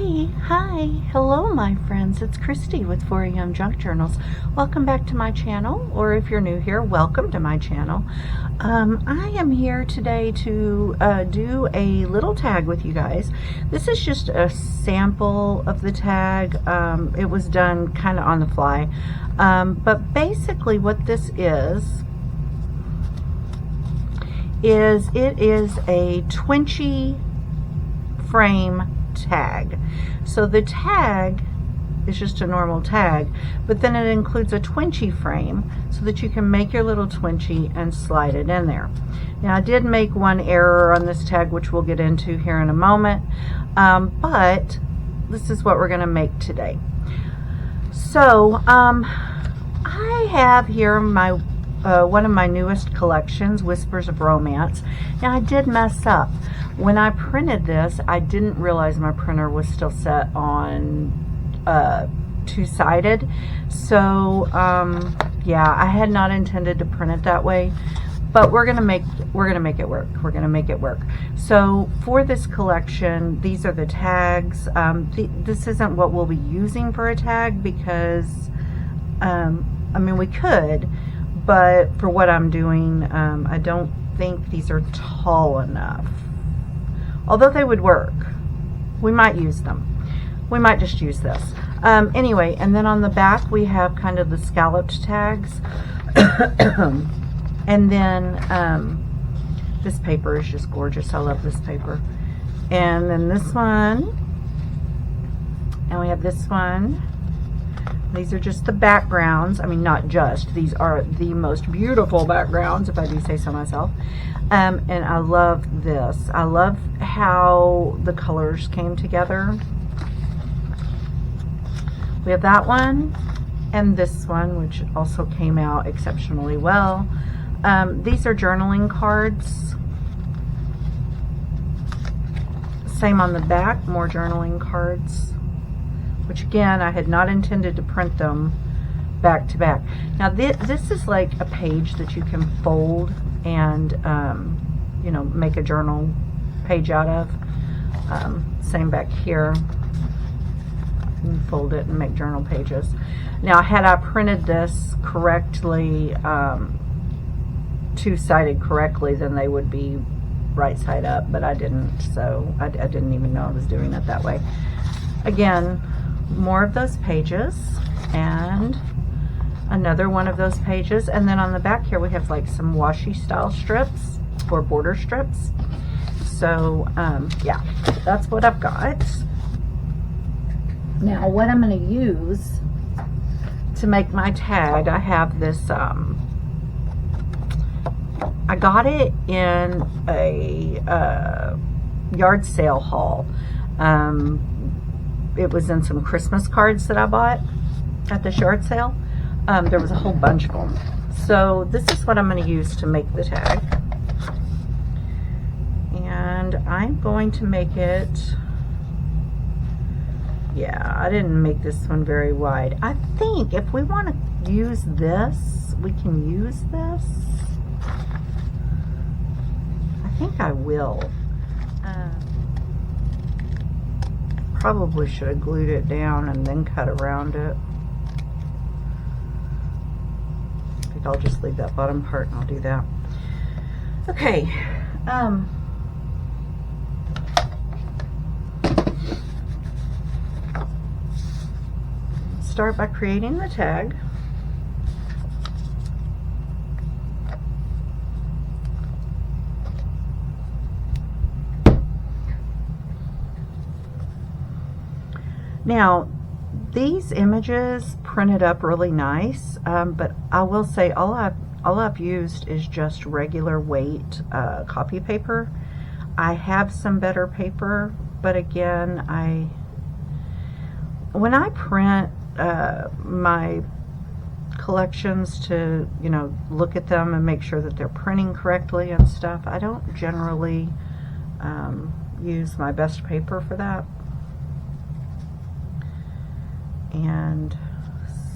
Hey, hi, hello my friends, it's Christy with 4am Junk Journals. Welcome back to my channel, or if you're new here, welcome to my channel. I am here today to do a little tag with you guys. This is just a sample of the tag. It was done kind of on the fly, but basically what this is it is a Twinchie-Frame Tag. So the tag is just a normal tag, but then it includes a Twinchie frame so that you can make your little Twinchie and slide it in there. Now I did make one error on this tag, which we'll get into here in a moment, but this is what we're going to make today. So I have here my one of my newest collections, Whispers of Romance. Now I did mess up. When I printed this, I didn't realize my printer was still set on two-sided. So yeah, I had not intended to print it that way, but we're gonna make it work. We're gonna make it work. So for this collection, these are the tags. This isn't what we'll be using for a tag because I mean, we could, but for what I'm doing, I don't think these are tall enough. Although they would work. We might use them. We might just use this. Anyway, and then on the back we have kind of the scalloped tags. And then this paper is just gorgeous. I love this paper. And then this one. And we have this one. These are just the backgrounds. I mean, not just. These are the most beautiful backgrounds, if I do say so myself. And I love this. I love how the colors came together. We have that one and this one, which also came out exceptionally well. These are journaling cards. Same on the back, more journaling cards, which again, I had not intended to print them back to back. Now this is like a page that you can fold and you know, make a journal page out of. Same back here. You can fold it and make journal pages. Now had I printed this correctly, two-sided correctly, then they would be right side up, but I didn't, so I didn't even know I was doing it that way. Again, more of those pages and another one of those pages, and then on the back here we have like some washi style strips or border strips. So yeah, that's what I've got. Now what I'm going to use to make my tag, I have this I got it in a yard sale haul. It was in some Christmas cards that I bought at the yard sale. There was a whole bunch of them. So this is what I'm going to use to make the tag. And I'm going to make it, yeah, I didn't make this one very wide. I think if we want to use this, we can use this. I think I will. Probably should have glued it down and then cut around it. I think I'll just leave that bottom part and I'll do that. Okay. Start by creating the tag. Now, these images printed up really nice, but I will say all I've used is just regular weight copy paper. I have some better paper, but again, when I print my collections to, you know, look at them and make sure that they're printing correctly and stuff, I don't generally use my best paper for that. And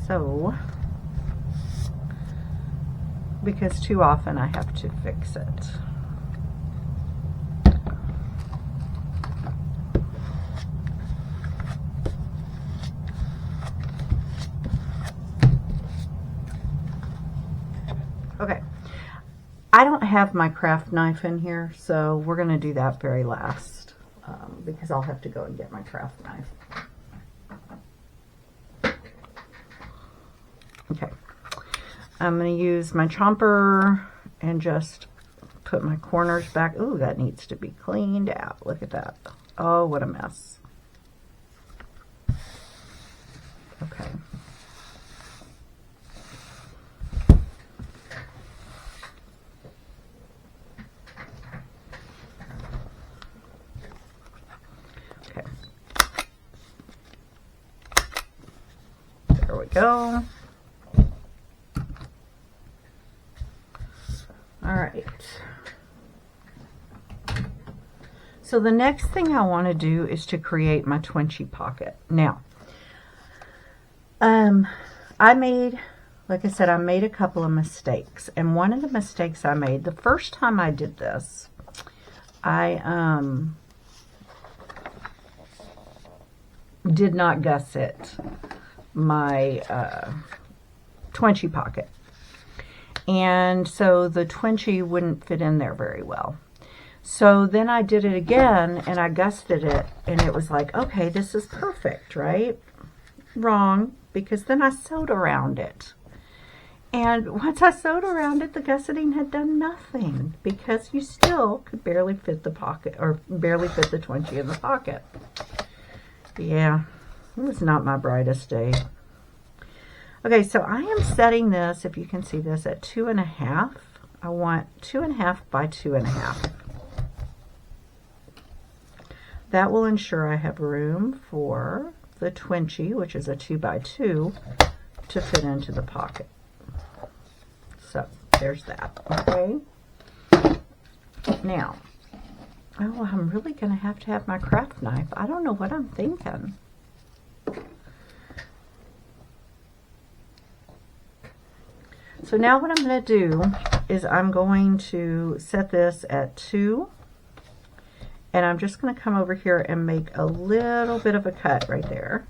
so, because too often I have to fix it. I don't have my craft knife in here, so we're going to do that very last because I'll have to go and get my craft knife. Okay, I'm going to use my chomper and just put my corners back. Ooh, that needs to be cleaned out. Look at that. Oh, what a mess. Okay. Okay. There we go. All right. So the next thing I want to do is to create my Twinchie pocket. Now, I made, like I said, I made a couple of mistakes. And one of the mistakes I made, the first time I did this, I did not gusset my Twinchie pocket. And so the Twinchie wouldn't fit in there very well. So then I did it again and I gusseted it and it was like, okay, this is perfect, right? Wrong, because then I sewed around it. And once I sewed around it, the gusseting had done nothing because you still could barely fit the pocket or barely fit the Twinchie in the pocket. Yeah, it was not my brightest day. Okay, so I am setting this, if you can see this, at 2.5. I want 2.5 by 2.5. That will ensure I have room for the Twinchie, which is a 2 by 2, to fit into the pocket. So there's that. Okay. Now, oh, I'm really going to have my craft knife. I don't know what I'm thinking. So now what I'm going to do is I'm going to set this at 2. And I'm just going to come over here and make a little bit of a cut right there.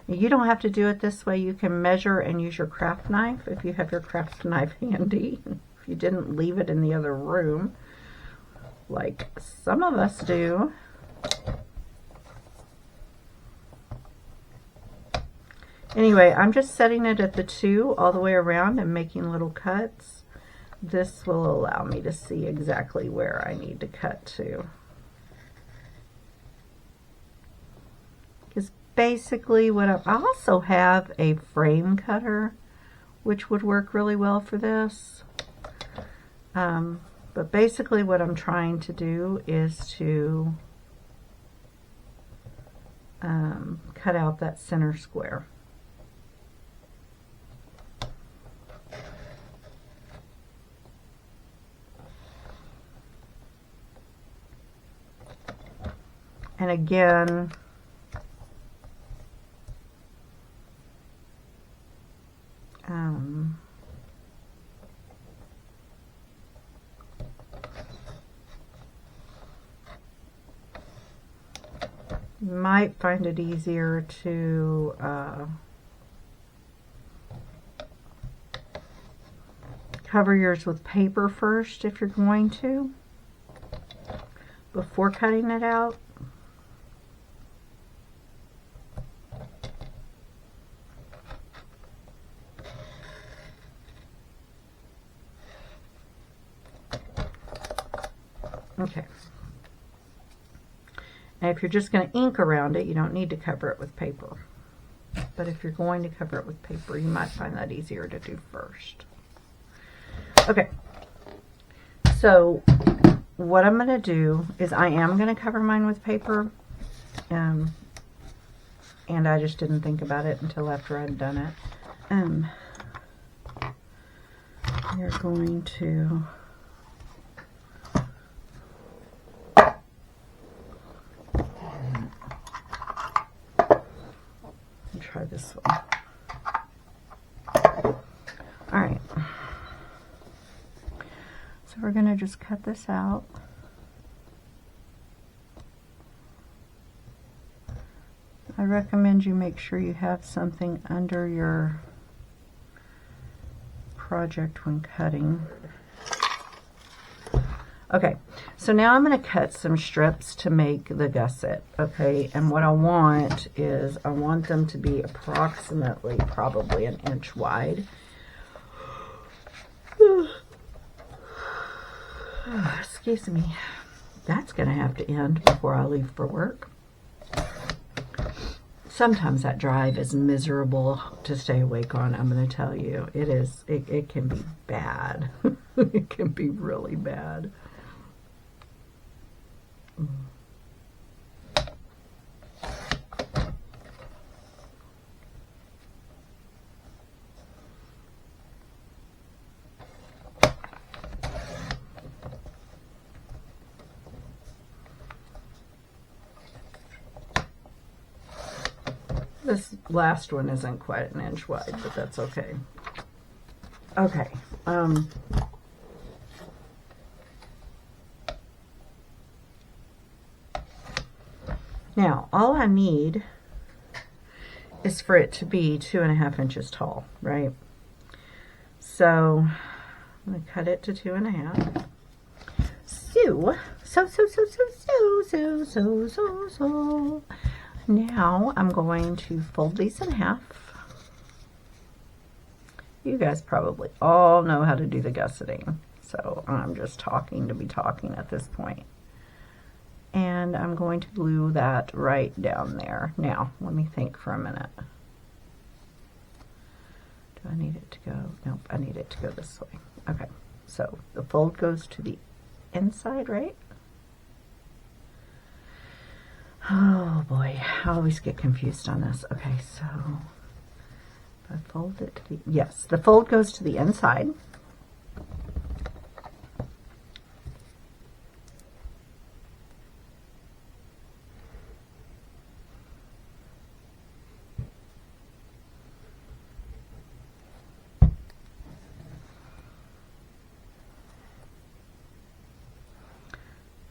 You don't have to do it this way. You can measure and use your craft knife if you have your craft knife handy. If you didn't leave it in the other room, like some of us do. Anyway, I'm just setting it at the 2 all the way around and making little cuts. This will allow me to see exactly where I need to cut to. Because basically what I also have a frame cutter, which would work really well for this. But basically what I'm trying to do is to cut out that center square. And again, you might find it easier to cover yours with paper first if you're going to, before cutting it out. Okay. And if you're just going to ink around it, you don't need to cover it with paper. But if you're going to cover it with paper, you might find that easier to do first. Okay. So what I'm going to do is I am going to cover mine with paper. And I just didn't think about it until after I'd done it. We're going to try this one. Alright. So we're going to just cut this out. I recommend you make sure you have something under your project when cutting. Okay, so now I'm going to cut some strips to make the gusset, okay? And what I want is, I want them to be approximately, probably 1 inch wide. Excuse me. That's going to have to end before I leave for work. Sometimes that drive is miserable to stay awake on, I'm going to tell you. It is, it can be bad. It can be really bad. This last one isn't quite 1 inch wide, but that's okay. Okay. Now, all I need is for it to be 2.5 inches tall, right? So, I'm going to cut it to 2.5. So. Now, I'm going to fold these in half. You guys probably all know how to do the gusseting, so I'm just talking to be talking at this point. And I'm going to glue that right down there. Now, let me think for a minute. Do I need it to go? Nope, I need it to go this way. Okay, so the fold goes to the inside, right? Oh boy, I always get confused on this. Okay, so if I fold it to the, yes, the fold goes to the inside.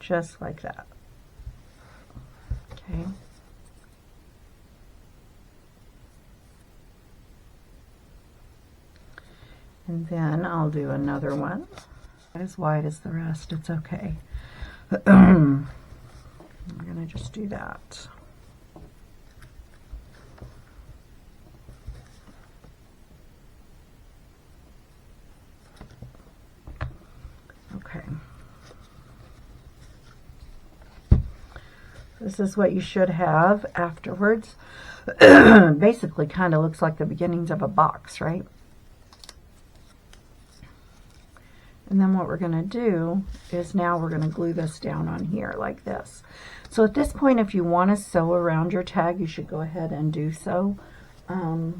Just like that. Okay. And then I'll do another one. Not as wide as the rest, it's okay. We're going to just do that. Okay. This is what you should have afterwards. Basically kind of looks like the beginnings of a box, right? And then what we're going to do is now we're going to glue this down on here like this. So at this point, if you want to sew around your tag, you should go ahead and do so. I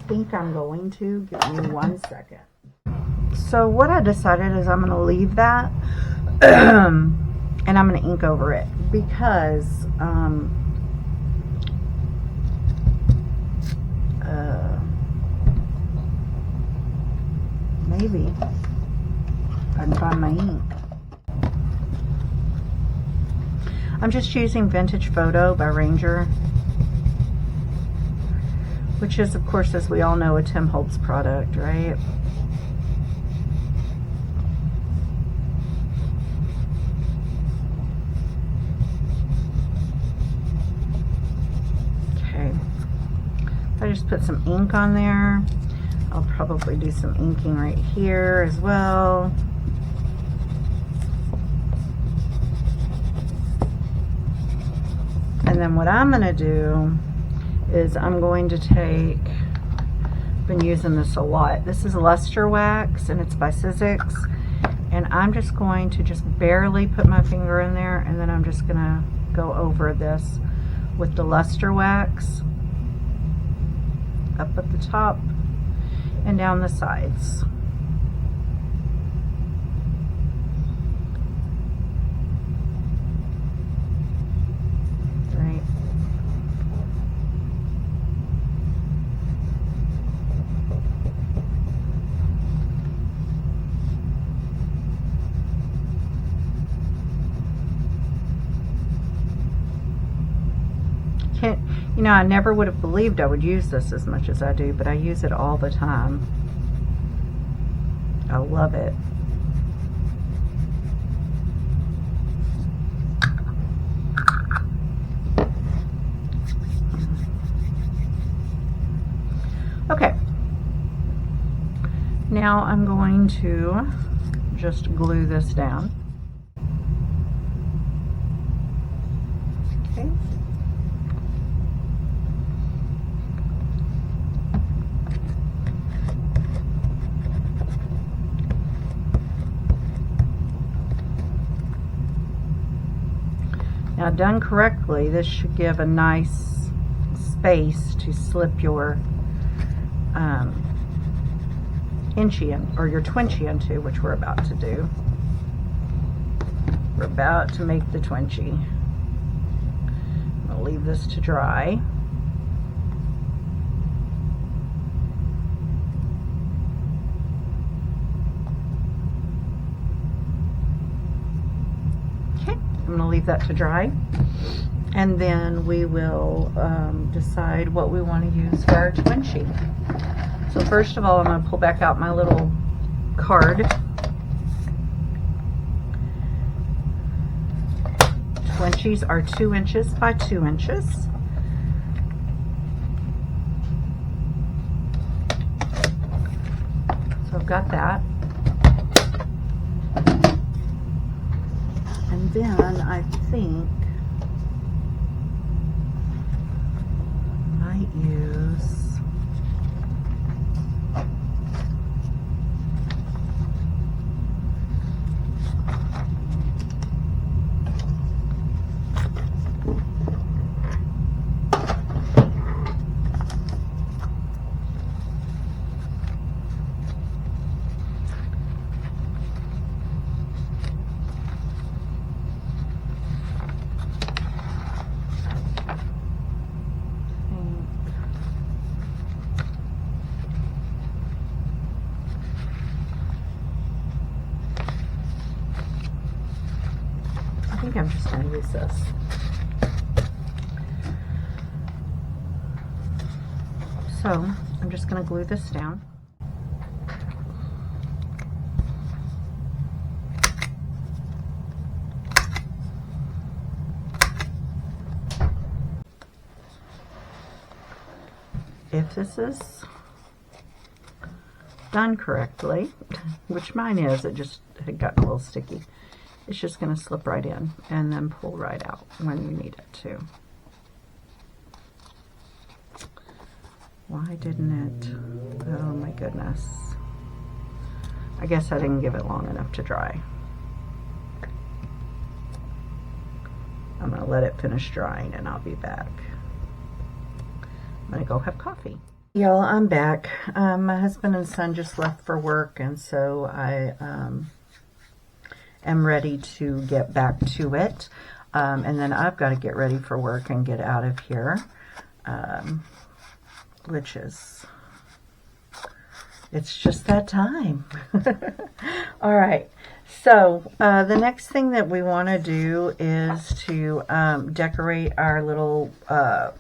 think I'm going to. Give me 1 second. So what I decided is I'm going to leave that and I'm going to ink over it because maybe I can find my ink. I'm just using Vintage Photo by Ranger, which is, of course, as we all know, a Tim Holtz product, right? Okay. I just put some ink on there. I'll probably do some inking right here as well. And then what I'm going to do is I'm going to take, I've been using this a lot. This is Luster Wax and it's by Sizzix. And I'm just going to just barely put my finger in there, and then I'm just going to go over this with the Luster Wax up at the top and down the sides. Right. You know, I never would have believed I would use this as much as I do, but I use it all the time. I love it. Okay. Now I'm going to just glue this down. Okay. Now, done correctly, this should give a nice space to slip your inchy in, or your Twinchie into, which we're about to do. We're about to make the Twinchie. I'll leave this to dry. I'm going to leave that to dry, and then we will decide what we want to use for our Twinchie. So first of all, I'm going to pull back out my little card. Twinchies are 2 inches by 2 inches. So I've got that. And then I think I might use I'm just going to use this. So I'm just going to glue this down. If this is done correctly, which mine is, it just had gotten a little sticky. It's just going to slip right in and then pull right out when you need it to. Why didn't it? Oh my goodness. I guess I didn't give it long enough to dry. I'm going to let it finish drying and I'll be back. I'm going to go have coffee. Y'all, I'm back. My husband and son just left for work, and so I am ready to get back to it, and then I've got to get ready for work and get out of here, which is, it's just that time. All right, so the next thing that we want to do is to decorate our little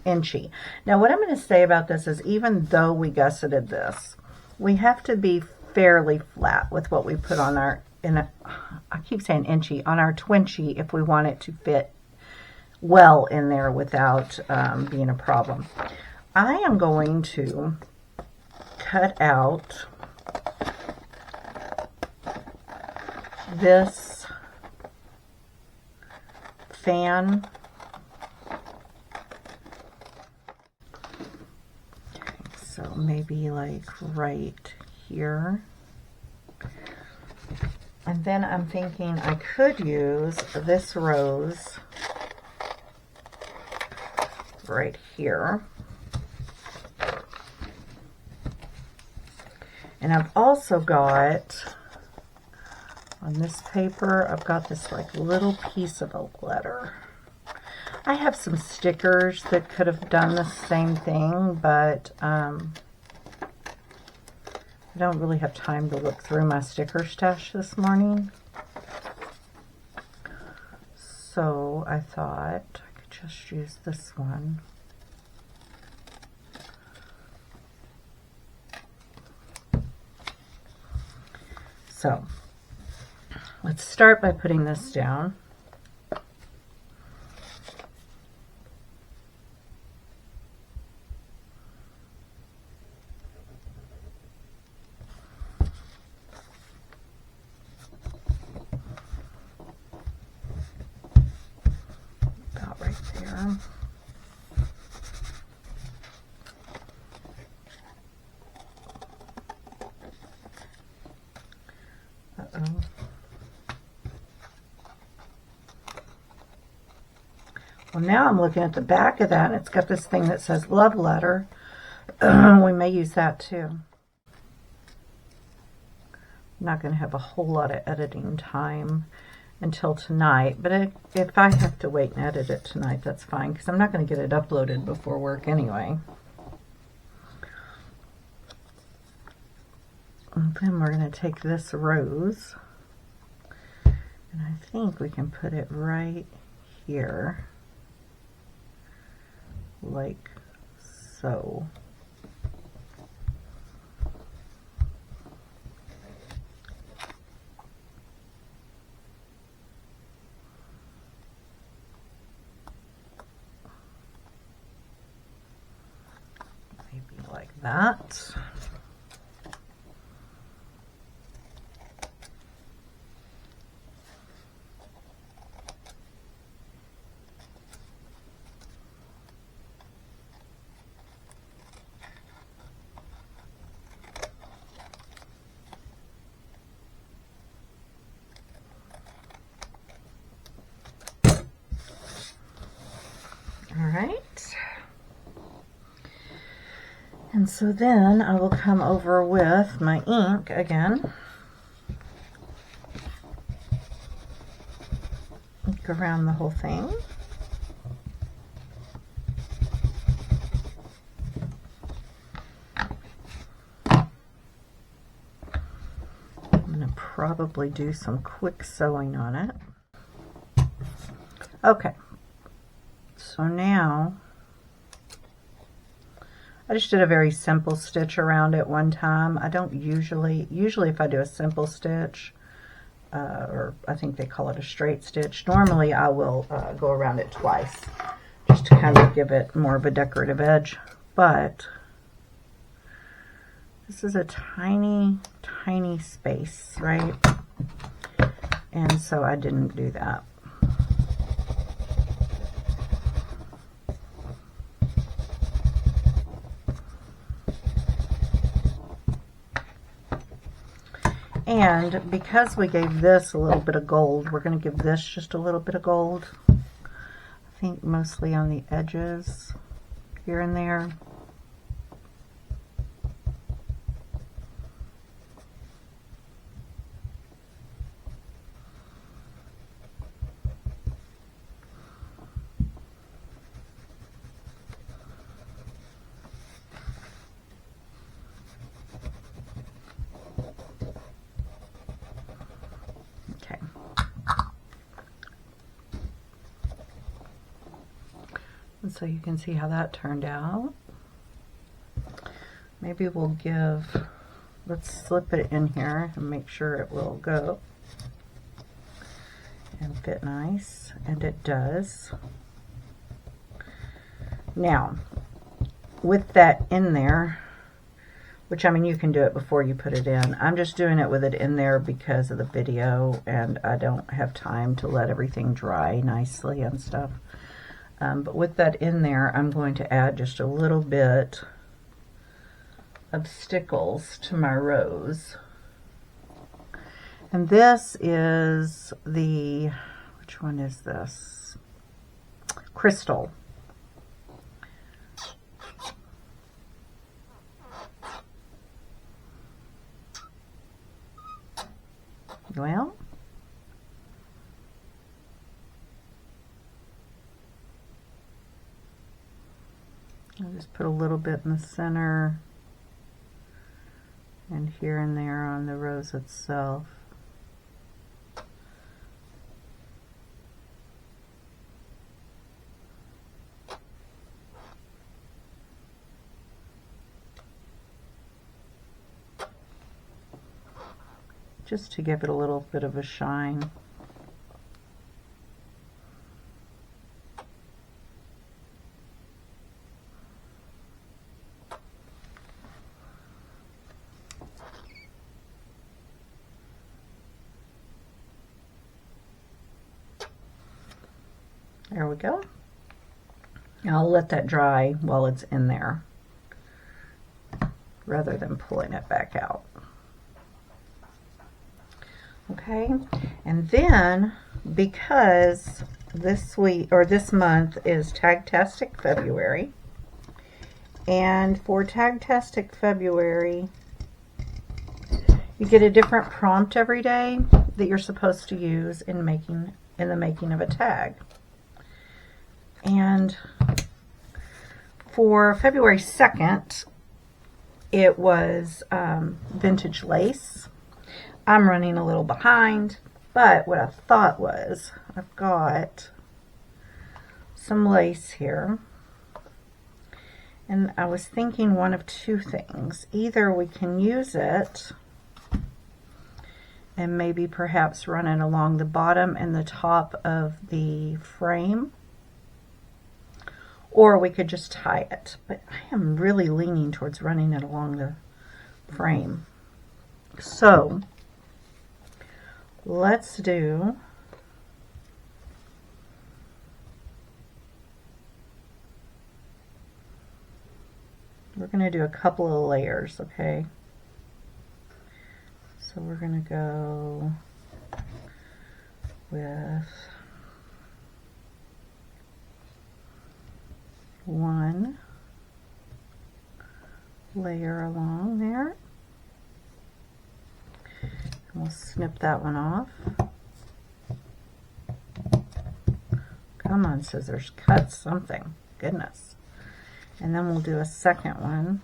inchy. Now what I'm going to say about this is, even though we gusseted this, we have to be fairly flat with what we put on our I keep saying inchy, on our Twinchie, if we want it to fit well in there without being a problem. I am going to cut out this fan. Okay, so maybe like right here. And then I'm thinking I could use this rose right here. And I've also got, on this paper, I've got this like little piece of a letter. I have some stickers that could have done the same thing, but I don't really have time to look through my sticker stash this morning. So I thought I could just use this one. So let's start by putting this down. now I'm looking at the back of that, and it's got this thing that says love letter. We may use that too. I'm not going to have a whole lot of editing time until tonight, but if I have to wait and edit it tonight, that's fine, because I'm not going to get it uploaded before work anyway. And then we're going to take this rose, and I think we can put it right here, like so. Maybe like that. Alright, and so then I will come over with my ink again, ink around the whole thing. I'm going to probably do some quick sewing on it. Okay. So now, I just did a very simple stitch around it one time. I don't usually if I do a simple stitch, or I think they call it a straight stitch, normally I will go around it twice, just to kind of give it more of a decorative edge. But this is a tiny, tiny space, right? And so I didn't do that. And because we gave this a little bit of gold, we're going to give this just a little bit of gold. I think mostly on the edges, here and there. And so you can see how that turned out. Maybe we'll give, let's slip it in here and make sure it will go and fit nice, and it does. Now, with that in there, which I mean you can do it before you put it in, I'm just doing it with it in there because of the video, and I don't have time to let everything dry nicely and stuff. But with that in there, I'm going to add just a little bit of stickles to my rose. And this is the, which one is this? Crystal. Well, I'll just put a little bit in the center and here and there on the rose itself. Just to give it a little bit of a shine. There we go. Now I'll let that dry while it's in there, rather than pulling it back out. Okay, and then because this week or this month is Tag-Tastic February. And for Tag-Tastic February, you get a different prompt every day that you're supposed to use in the making of a tag. And for February 2nd, it was vintage lace. I'm running a little behind, but what I thought was, I've got some lace here, and I was thinking one of two things. Either we can use it and maybe perhaps run it along the bottom and the top of the frame, or we could just tie it. But I am really leaning towards running it along the frame. So let's do we're going to do a couple of layers, okay? So we're going to go with one layer along there. And we'll snip that one off. Come on, scissors, cut something. Goodness. And then we'll do a second one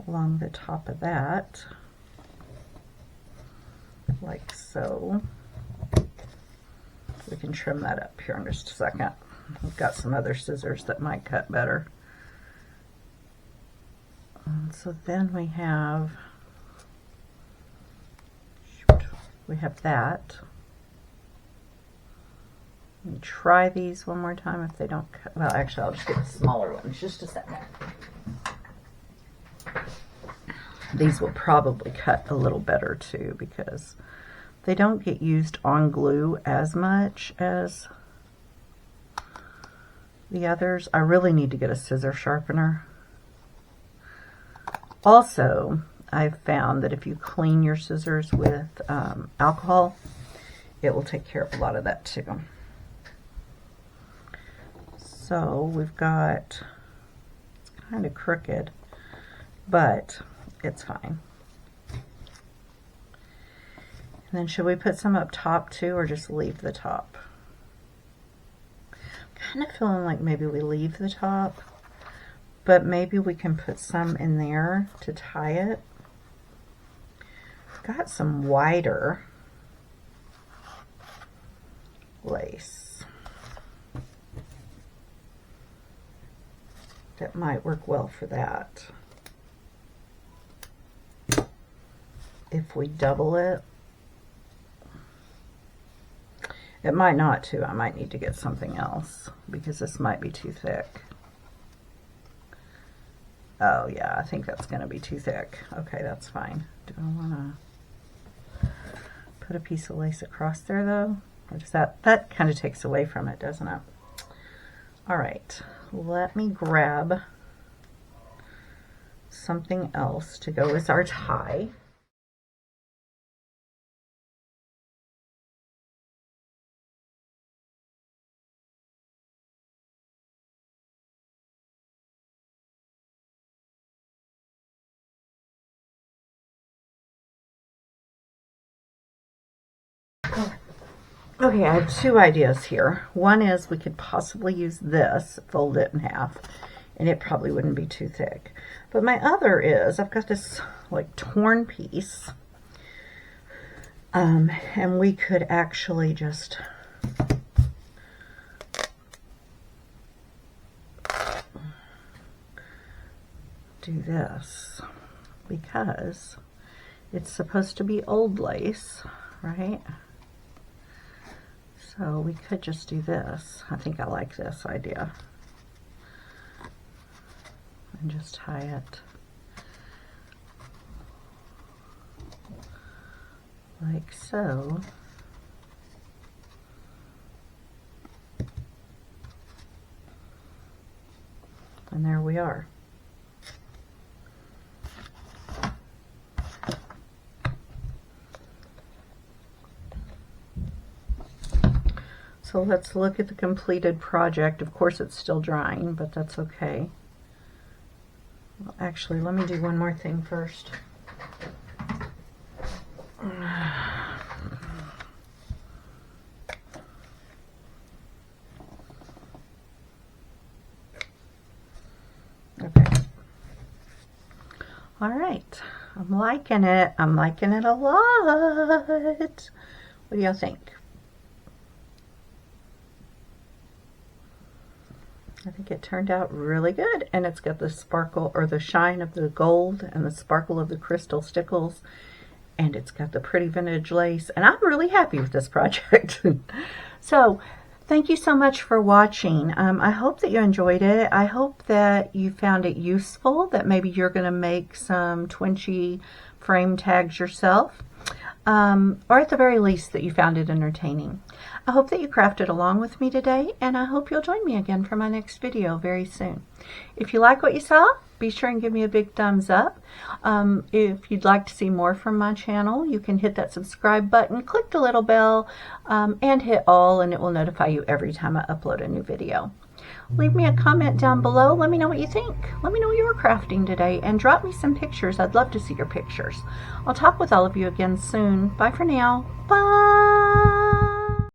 along the top of that, like so. We can trim that up here in just a second. We've got some other scissors that might cut better. And so then we have that. Let me try these one more time if they don't cut. Well, actually, I'll just get a smaller one. Just a second. These will probably cut a little better too, because they don't get used on glue as much as the others. I really need to get a scissor sharpener. Also, I've found that if you clean your scissors with alcohol, it will take care of a lot of that too. So we've got, it's kind of crooked, but it's fine. And then should we put some up top too, or just leave the top? I'm kind of feeling like maybe we leave the top, but maybe we can put some in there to tie it. I've got some wider lace that might work well for that. If we double it, it might not too. I might need to get something else because this might be too thick. Oh yeah, I think that's going to be too thick. Okay, that's fine. Do I want to put a piece of lace across there though? Or does that kind of takes away from it, doesn't it? All right, let me grab something else to go with our tie. Okay, I have two ideas here. One is we could possibly use this, fold it in half, and it probably wouldn't be too thick. But my other is, I've got this like torn piece, and we could actually just do this, because it's supposed to be old lace, right? So we could just do this. I think I like this idea. And just tie it like so. And there we are. So let's look at the completed project. Of course it's still drying, but that's okay. Well, actually, let me do one more thing first. Okay. All right. I'm liking it. I'm liking it a lot. What do y'all think? I think it turned out really good, and it's got the sparkle or the shine of the gold and the sparkle of the crystal stickles, and it's got the pretty vintage lace, and I'm really happy with this project. So thank you so much for watching. I hope that you enjoyed it. I hope that you found it useful, that maybe you're going to make some Twinchie-Frame tags yourself, or at the very least that you found it entertaining. I hope that you crafted along with me today, and I hope you'll join me again for my next video very soon. If you like what you saw, be sure and give me a big thumbs up. If you'd like to see more from my channel, you can hit that subscribe button, click the little bell, and hit all, and it will notify you every time I upload a new video. Leave me a comment down below. Let me know what you think. Let me know what you were crafting today, and drop me some pictures. I'd love to see your pictures. I'll talk with all of you again soon. Bye for now. Bye.